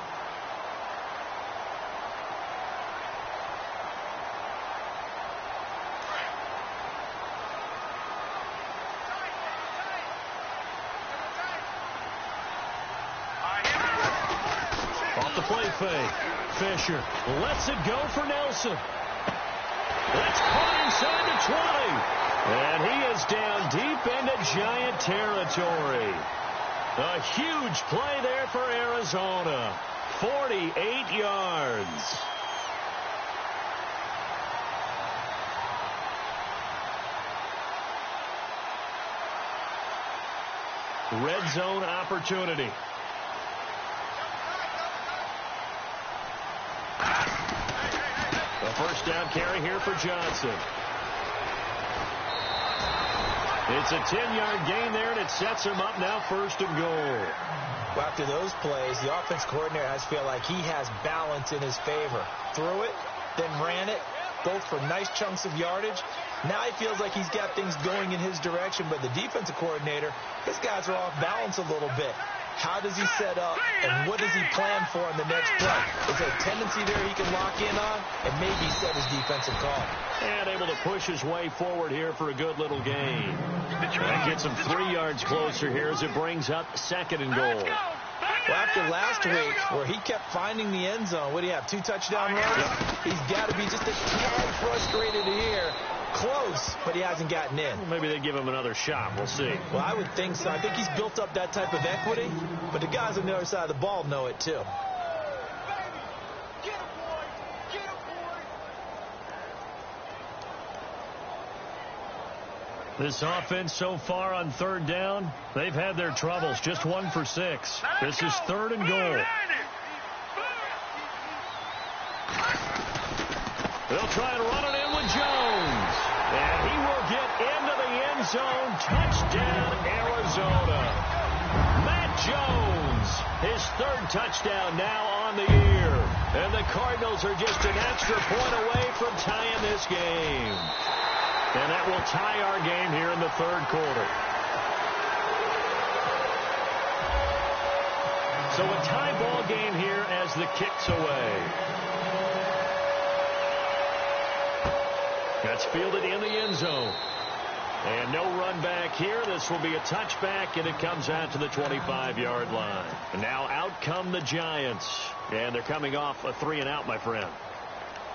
Play fake. Fisher lets it go for Nelson. That's caught inside the 20. And he is down deep into Giant territory. A huge play there for Arizona. 48 yards. Red zone opportunity. A first down carry here for Johnson. It's a 10-yard gain there, and it sets him up now 1st and goal. Well, after those plays, the offense coordinator has to feel like he has balance in his favor. Threw it, then ran it, both for nice chunks of yardage. Now he feels like he's got things going in his direction, but the defensive coordinator, his guys are off balance a little bit. How does he set up, and what does he plan for in the next play? Is there a tendency there he can lock in on and maybe set his defensive call? And able to push his way forward here for a good little gain. That gets him 3 yards closer here as it brings up 2nd and goal. Well, after last week where he kept finding the end zone, what do you have, 2 touchdown runs? Yep. He's got to be just a tad frustrated here. Close, but he hasn't gotten in. Well, maybe they give him another shot. We'll see. Well, I would think so. I think he's built up that type of equity, but the guys on the other side of the ball know it too. This offense so far on 3rd down, they've had their troubles. Just 1 for 6. This is 3rd and goal. They'll try and run it in with Jones. And he will get into the end zone. Touchdown, Arizona. Matt Jones, his third touchdown now on the year. And the Cardinals are just an extra point away from tying this game. And that will tie our game here in the third quarter. So a tie ball game here as the kick's away. That's fielded in the end zone. And no run back here. This will be a touchback, and it comes out to the 25-yard line. And now out come the Giants. And they're coming off a 3-and-out, my friend.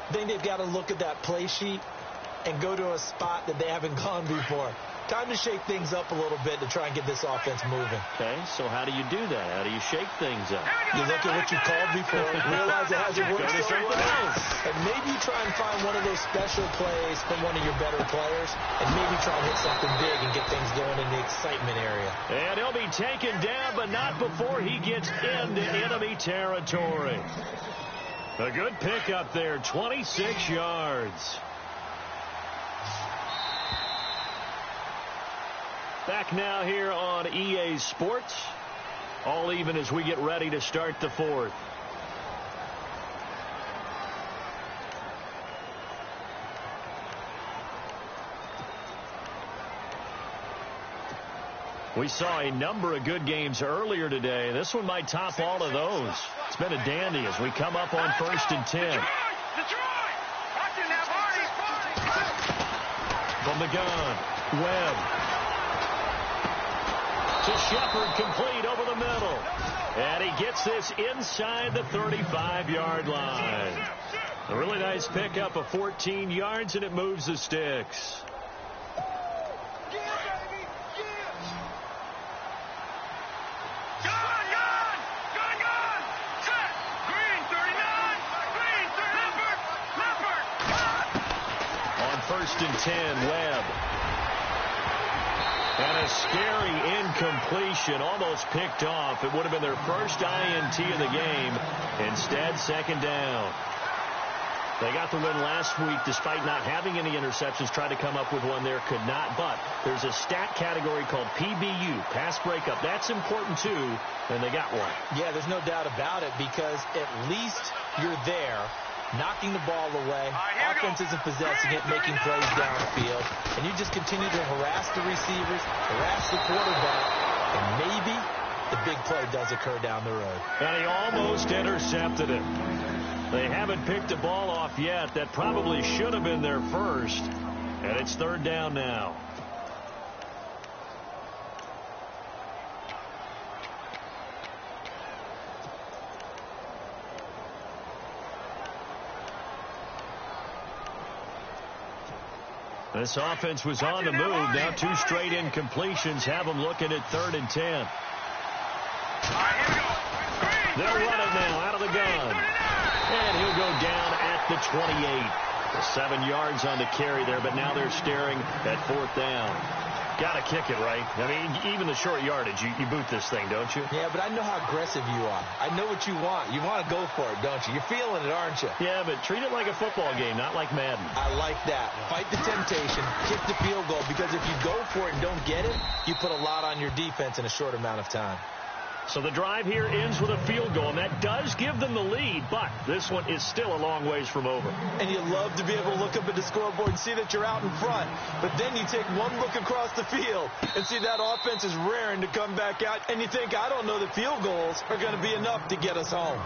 I think they've got to look at that play sheet and go to a spot that they haven't gone before. Time to shake things up a little bit to try and get this offense moving. Okay, so how do you do that? How do you shake things up? You look at what you called before, realize it hasn't worked somewhere else, and maybe try and find one of those special plays from one of your better players, and maybe try and hit something big and get things going in the excitement area. And he'll be taken down, but not before he gets into enemy territory. A good pickup there, 26 yards. Back now here on EA Sports. All even as we get ready to start the fourth. We saw a number of good games earlier today. This one might top all of those. It's been a dandy as we come up on 1st and 10. From the gun, Webb. To Shepard, complete over the middle. And he gets this inside the 35-yard line. A really nice pickup of 14 yards, and it moves the sticks. On 1st and 10, Webb. And a scary incompletion, almost picked off. It would have been their first INT of the game. Instead, second down. They got the win last week despite not having any interceptions. Tried to come up with one there, could not. But there's a stat category called PBU, pass breakup. That's important too, and they got one. Yeah, there's no doubt about it because at least you're there, knocking the ball away, offense isn't possessing it, making plays downfield, and you just continue to harass the receivers, harass the quarterback, and maybe the big play does occur down the road. And he almost intercepted it. They haven't picked the ball off yet. That probably should have been their first, and it's third down now. This offense was on the move. Now 2 straight incompletions have them looking at 3rd and 10. They'll run it now out of the gun. And he'll go down at the 28. 7 yards on the carry there, but now they're staring at 4th down. Got to kick it, right? I mean, even the short yardage, you boot this thing, don't you? Yeah, but I know how aggressive you are. I know what you want. You want to go for it, don't you? You're feeling it, aren't you? Yeah, but treat it like a football game, not like Madden. I like that. Fight the temptation, kick the field goal, because if you go for it and don't get it, you put a lot on your defense in a short amount of time. So the drive here ends with a field goal, and that does give them the lead, but this one is still a long ways from over. And you love to be able to look up at the scoreboard and see that you're out in front, but then you take one look across the field and see that offense is raring to come back out, and you think, I don't know that field goals are going to be enough to get us home.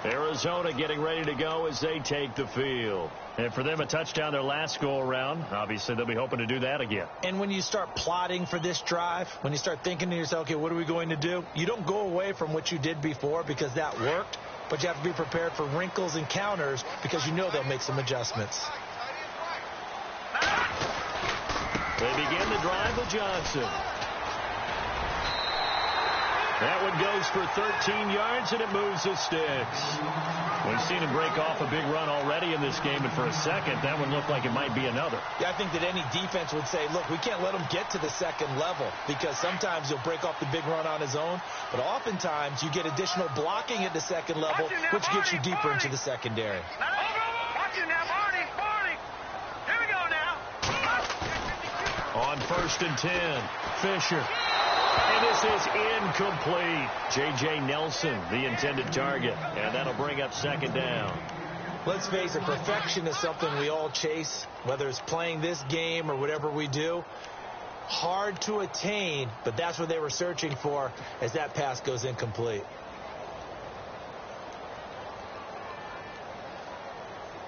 Arizona getting ready to go as they take the field. And for them, a touchdown their last go-around. Obviously, they'll be hoping to do that again. And when you start plotting for this drive, when you start thinking to yourself, okay, what are we going to do? You don't go away from what you did before because that worked, but you have to be prepared for wrinkles and counters because you know they'll make some adjustments. They begin the drive with Johnson. That one goes for 13 yards, and it moves the sticks. We've seen him break off a big run already in this game, and for a second, that one looked like it might be another. Yeah, I think that any defense would say, look, we can't let him get to the second level because sometimes he'll break off the big run on his own, but oftentimes you get additional blocking at the second level, which gets you deeper into the secondary. On 1st and 10, Fisher. And this is incomplete. J.J. Nelson, the intended target. And that'll bring up 2nd down. Let's face it, perfection is something we all chase, whether it's playing this game or whatever we do. Hard to attain, but that's what they were searching for as that pass goes incomplete.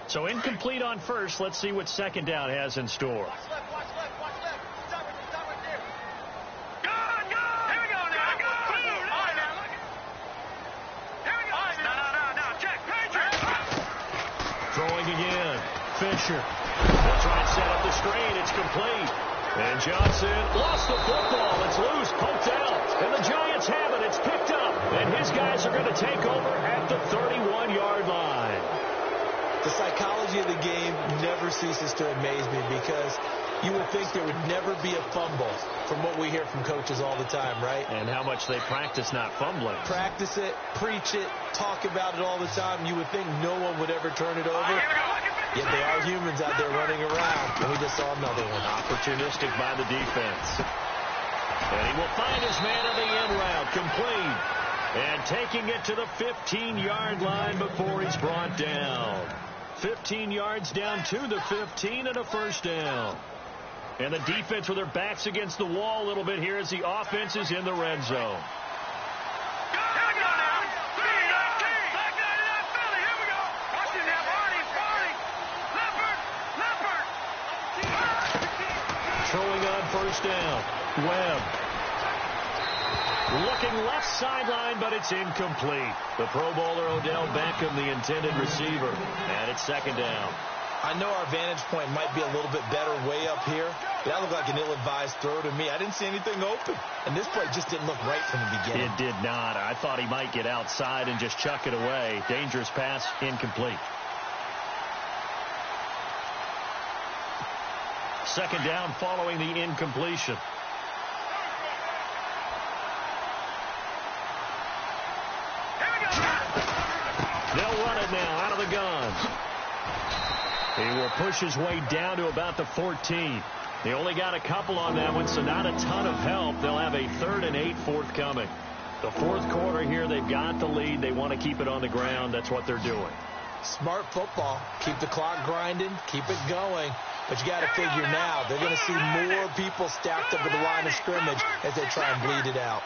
So incomplete on 1st. Let's see what 2nd down has in store. Watch left. Stop right there. Go! Here we go now. Blue, all right, now, look. Here we go. No. Check. Patriots. Throwing again. Fisher. They'll try and set up the screen. It's complete. And Johnson lost the football. It's loose, poked out. And the Giants have it. It's picked up. And his guys are going to take over at the 31-yard line. The psychology of the game never ceases to amaze me because you would think there would never be a fumble from what we hear from coaches all the time, right? And how much they practice not fumbling. Practice it, preach it, talk about it all the time. You would think no one would ever turn it over. Yet they are humans out there running around, and we just saw another one. Opportunistic by the defense. And he will find his man on the end route, complete. And taking it to the 15-yard line before he's brought down. 15 yards down to the 15 and a 1st down. And the defense with their backs against the wall a little bit here as the offense is in the red zone. Throwing on 1st down. Webb. Looking left sideline, but it's incomplete. The Pro Bowler Odell Beckham, the intended receiver. And it's 2nd down. I know our vantage point might be a little bit better way up here, but that looked like an ill-advised throw to me. I didn't see anything open. And this play just didn't look right from the beginning. It did not. I thought he might get outside and just chuck it away. Dangerous pass, incomplete. 2nd down following the incompletion. They'll run it now out of the gun. He will push his way down to about the 14. They only got a couple on that one, so not a ton of help. They'll have a 3rd and 8 forthcoming. The 4th quarter here, they've got the lead. They want to keep it on the ground. That's what they're doing. Smart football. Keep the clock grinding. Keep it going. But you got to figure now they're going to see more people stacked up at the line of scrimmage as they try and bleed it out.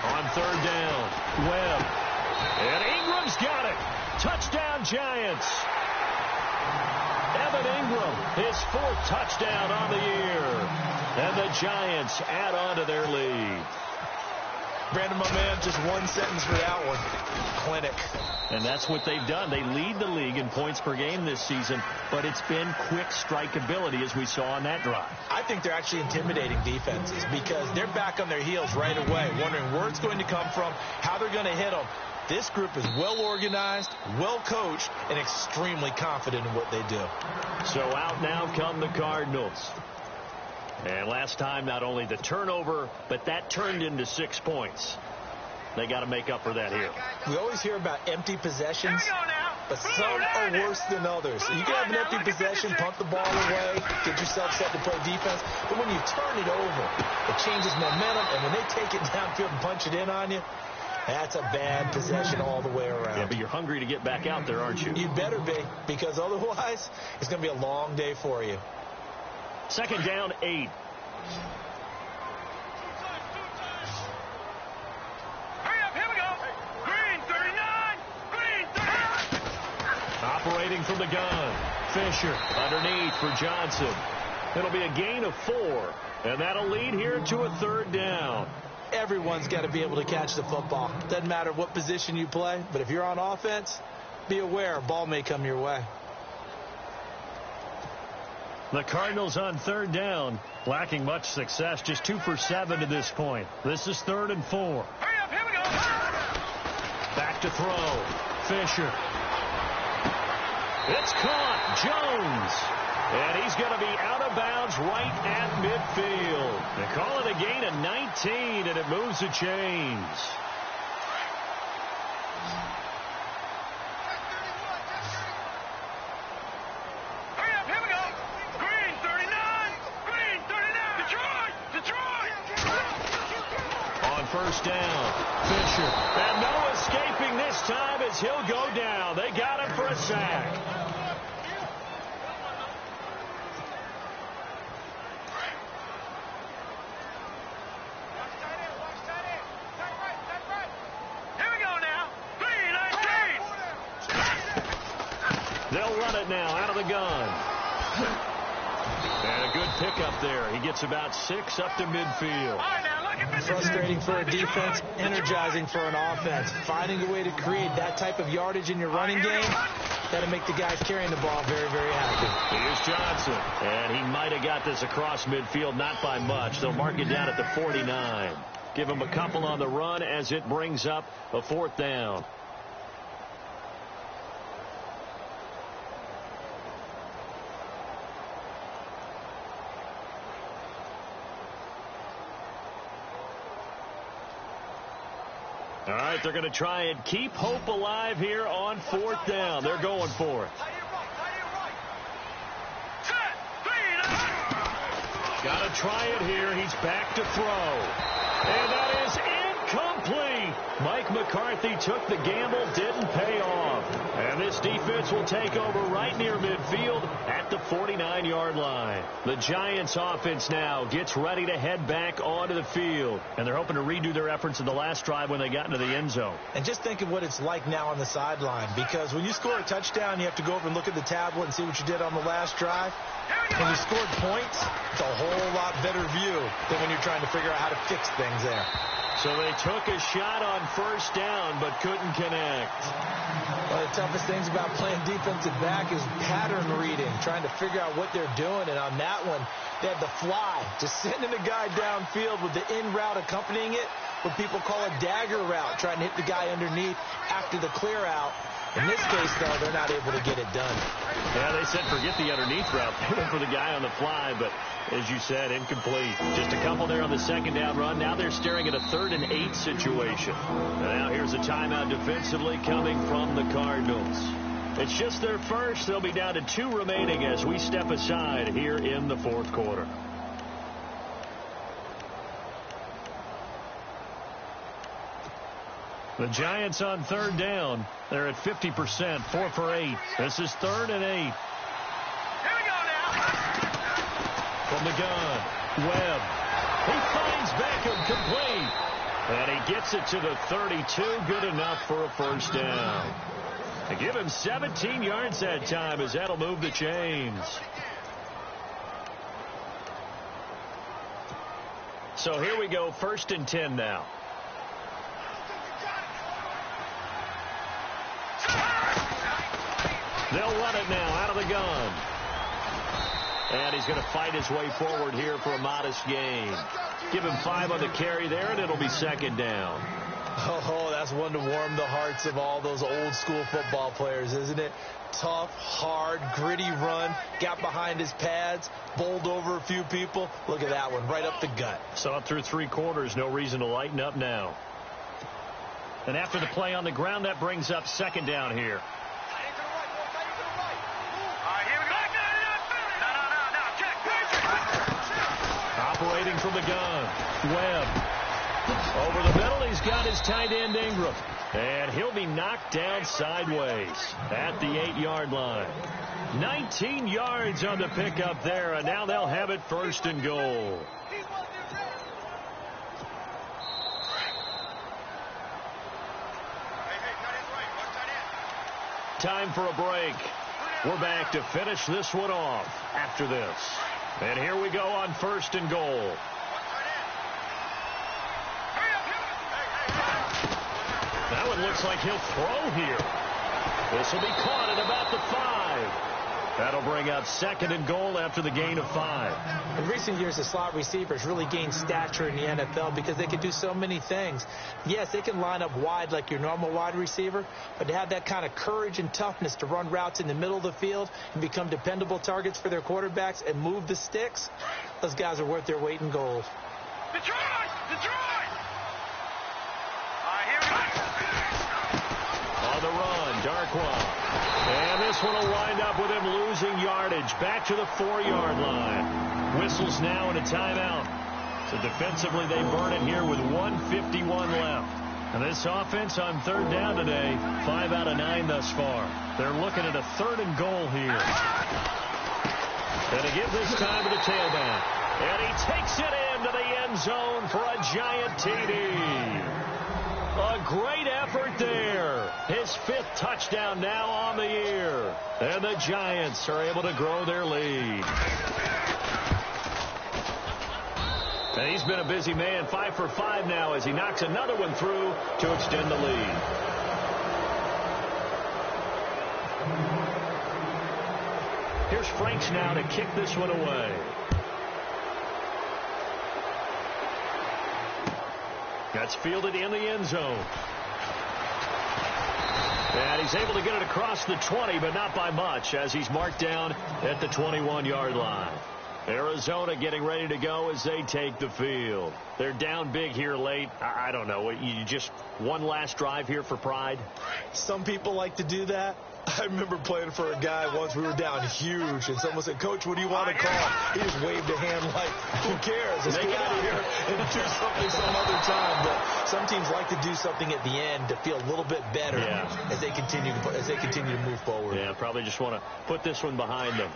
On 3rd down, Webb. And Ingram's got it. Touchdown, Giants. Evan Ingram, his 4th touchdown on the year. And the Giants add on to their lead. Brandon, my man, just one sentence for that one. Clinic. And that's what they've done. They lead the league in points per game this season, but it's been quick strikeability as we saw on that drive. I think they're actually intimidating defenses because they're back on their heels right away, wondering where it's going to come from, how they're going to hit them. This group is well organized, well coached, and extremely confident in what they do. So out now come the Cardinals. And last time, not only the turnover, but that turned into 6 points. They got to make up for that here. We always hear about empty possessions, but some are worse than others. You can have an empty possession, punt the ball away, get yourself set to play defense, but when you turn it over, it changes momentum, and when they take it downfield and punch it in on you, that's a bad possession all the way around. Yeah, but you're hungry to get back out there, aren't you? You better be, because otherwise, it's going to be a long day for you. 2nd down, 8. Hurry up, here we go. Green 39. Green 39. Operating from the gun. Fisher underneath for Johnson. It'll be a gain of 4, and that'll lead here to a 3rd down. Everyone's got to be able to catch the football. Doesn't matter what position you play, but if you're on offense, be aware a ball may come your way. The Cardinals on 3rd down, lacking much success, just 2 for 7 to this point. This is 3rd and 4. Hurry up, here we go. Back to throw. Fisher. It's caught. Jones. And he's going to be out of bounds right at midfield. They call it a gain of 19, and it moves the chains. Hurry up, here we go. Green 39. Green 39. Detroit. On first down, Fisher. And no escaping this time as he'll go down. They got him for a sack. Here we go now. Green 19. They'll run it now out of the gun. And a good pickup there. He gets about 6 up to midfield. All right, now look at this. Frustrating for a defense, energizing for an offense. Finding a way to create that type of yardage in your running game, that'll make the guys carrying the ball very, very happy. Here's Johnson. And he might have got this across midfield, not by much. They'll mark it down at the 49. Give him a couple on the run as it brings up a 4th down. All right, they're going to try and keep hope alive here on 4th down. They're going for it. Got to try it here. He's back to throw. And that is incomplete. Mike McCarthy took the gamble, didn't pay off. And this defense will take over right near midfield at the 49-yard line. The Giants offense now gets ready to head back onto the field. And they're hoping to redo their efforts in the last drive when they got into the end zone. And just think of what it's like now on the sideline, because when you score a touchdown, you have to go over and look at the tablet and see what you did on the last drive. When you scored points, it's a whole lot better view than when you're trying to figure out how to fix things there. So they took a shot on first down but couldn't connect. One of the toughest things about playing defensive back is pattern reading, trying to figure out what they're doing. And on that one, they had the fly, just sending a guy downfield with the in route accompanying it, what people call a dagger route, trying to hit the guy underneath after the clear out. In this case, though, they're not able to get it done. Yeah, they said forget the underneath route. They went for the guy on the fly, but as you said, incomplete. Just a couple there on the second down run. Now they're staring at a 3rd and 8 situation. And now here's a timeout defensively coming from the Cardinals. It's just their first. They'll be down to 2 remaining as we step aside here in the 4th quarter. The Giants on 3rd down. They're at 50%, 4 for 8. This is 3rd and 8. Here we go now. From the gun, Webb. He finds Beckham complete. And he gets it to the 32. Good enough for a first down. They give him 17 yards that time as that'll move the chains. So here we go, 1st and 10 now. They'll run it now out of the gun. And he's going to fight his way forward here for a modest gain. Give him 5 on the carry there, and it'll be 2nd down. Oh, that's one to warm the hearts of all those old school football players, isn't it? Tough, hard, gritty run. Got behind his pads, bowled over a few people. Look at that one, right up the gut. Saw it through 3 quarters. No reason to lighten up now. And after the play on the ground, that brings up 2nd down here. Operating from the gun, Webb. Over the middle, he's got his tight end Ingram. And he'll be knocked down sideways at the 8-yard line. 19 yards on the pickup there, and now they'll have it 1st and goal. Time for a break. We're back to finish this one off after this. And here we go on 1st and goal. That one looks like he'll throw here. This will be caught at about the 5. That'll bring up 2nd and goal after the gain of 5. In recent years, the slot receivers really gained stature in the NFL because they can do so many things. Yes, they can line up wide like your normal wide receiver, but to have that kind of courage and toughness to run routes in the middle of the field and become dependable targets for their quarterbacks and move the sticks, those guys are worth their weight in gold. Detroit! Detroit! Here we go. Darkwa. And this one will wind up with him losing yardage. Back to the 4-yard line. Whistles now and a timeout. So defensively, they burn it here with 1:51 left. And this offense on third down today, 5 out of 9 thus far. They're looking at a 3rd and goal here. And to give this time to the tailback. And he takes it into the end zone for a giant TD. A great effort there. His 5th touchdown now on the year. And the Giants are able to grow their lead. And he's been a busy man, 5 for 5 now as he knocks another one through to extend the lead. Here's Franks now to kick this one away. That's fielded in the end zone. And he's able to get it across the 20, but not by much as he's marked down at the 21-yard line. Arizona getting ready to go as they take the field. They're down big here late. I don't know. You just one last drive here for pride? Some people like to do that. I remember playing for a guy once. We were down huge, and someone said, "Coach, what do you want to call?" He just waved a hand like, who cares? Let's get out of here and do something some other time. But some teams like to do something at the end to feel a little bit better as they continue to move forward. Yeah, probably just want to put this one behind them.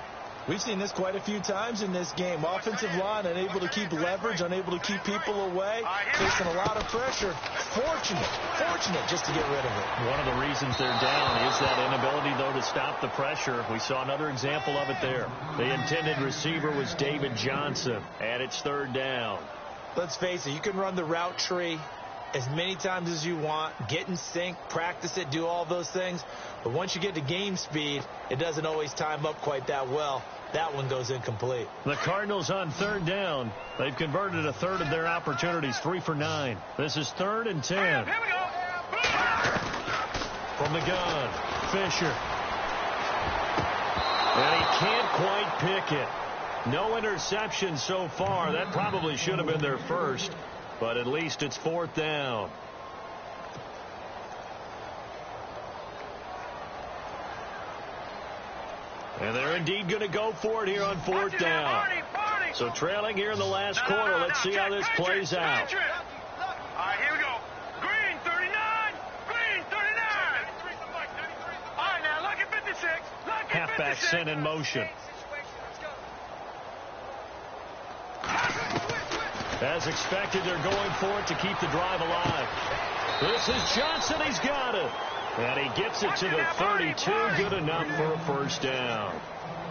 We've seen this quite a few times in this game. Offensive line unable to keep leverage, unable to keep people away, facing a lot of pressure. Fortunate just to get rid of it. One of the reasons they're down is that inability, though, to stop the pressure. We saw another example of it there. The intended receiver was David Johnson, and it's 3rd down. Let's face it, you can run the route tree as many times as you want, get in sync, practice it, do all those things. But once you get to game speed, it doesn't always time up quite that well. That one goes incomplete. The Cardinals on 3rd down. They've converted a 1/3 of their opportunities, 3 for 9. This is 3rd and 10. Here we go. From the gun, Fisher. And he can't quite pick it. No interception so far. That probably should have been their first, but at least it's 4th down. And they're indeed going to go for it here on 4th down. So trailing here in the last quarter. Let's see how this plays out. All right, here we go. Green, 39. Green, 39. All right, now look at 56. Halfback sent in motion. As expected, they're going for it to keep the drive alive. This is Johnson. He's got it. And he gets it to the 32. Good enough for a 1st down.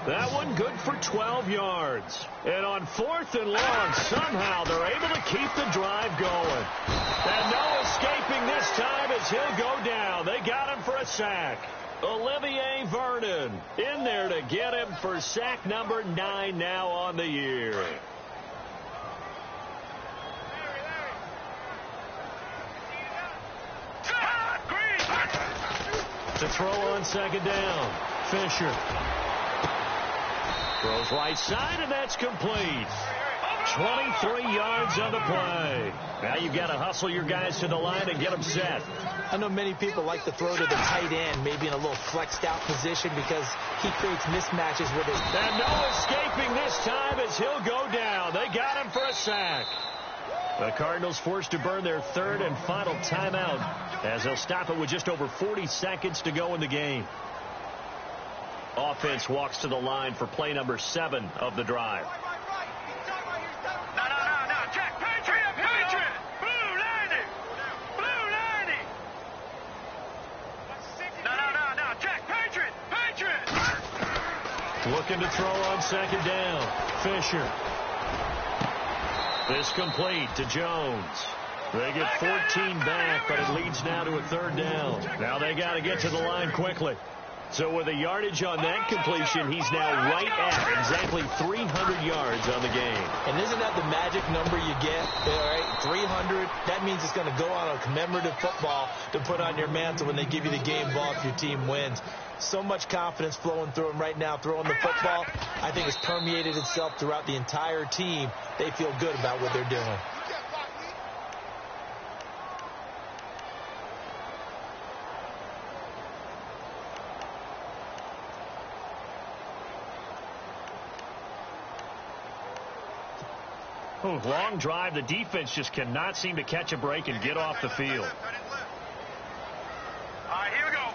That one good for 12 yards. And on 4th and long, somehow they're able to keep the drive going. And no escaping this time as he'll go down. They got him for a sack. Olivier Vernon in there to get him for sack number 9 now on the year. To throw on 2nd down. Fisher. Throws right side, and that's complete. 23 yards on the play. Now you've got to hustle your guys to the line and get them set. I know many people like to throw to the tight end, maybe in a little flexed out position because he creates mismatches with his. And no escaping this time as he'll go down. They got him for a sack. The Cardinals forced to burn their 3rd and final timeout as they'll stop it with just over 40 seconds to go in the game. Offense walks to the line for play number 7 of the drive. No. Check. Patriot. Blue 90. No. Check. Patriot. Looking to throw on 2nd down. Fisher. This complete to Jones. They get 14 back, but it leads now to a 3rd down. Now they got to get to the line quickly. So with a yardage on that completion, he's now right at exactly 300 yards on the game. And isn't that the magic number you get? All right, 300. That means it's going to go on a commemorative football to put on your mantle when they give you the game ball if your team wins. So much confidence flowing through him right now, throwing the football. I think it's permeated itself throughout the entire team. They feel good about what they're doing. long drive. The defense just cannot seem to catch a break and get off the field. All right, here we go.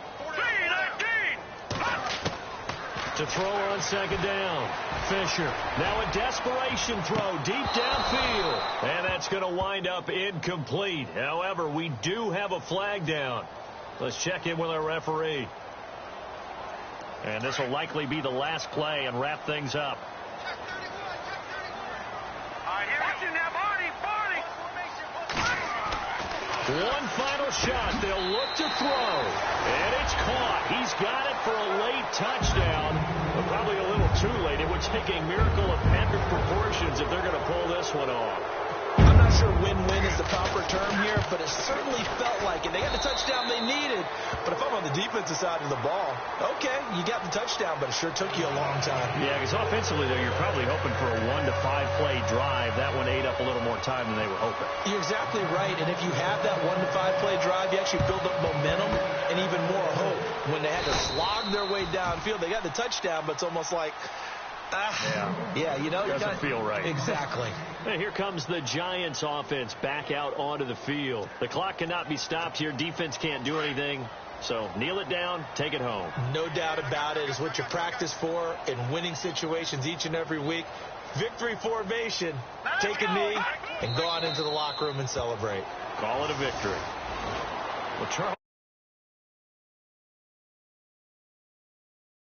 3-19. To throw on second down. Fisher. Now a desperation throw deep downfield. And that's going to wind up incomplete. However, we do have a flag down. Let's check in with our referee. And this will likely be the last play and wrap things up. One final shot. They'll look to throw. And it's caught. He's got it for a late touchdown. But probably a little too late. It would take a miracle of epic proportions if they're going to pull this one off. I'm not sure win-win is the proper term here, but it certainly felt like it. They got the touchdown they needed. But if I'm on the defensive side of the ball, okay, you got the touchdown, but it sure took you a long time. Yeah, because offensively, though, you're probably hoping for a 1 to 5 play drive. That one ate up a little more time than they were hoping. You're exactly right. And if you have that 1 to 5 play drive, you actually build up momentum and even more hope. When they had to slog their way downfield, they got the touchdown, but it's almost like, yeah, you know, doesn't feel right. Exactly. And here comes the Giants offense back out onto the field. The clock cannot be stopped here. Defense can't do anything. So kneel it down, take it home. No doubt about it. It's what you practice for in winning situations each and every week. Victory formation. Take a knee and go on into the locker room and celebrate. Call it a victory. Well, Charles.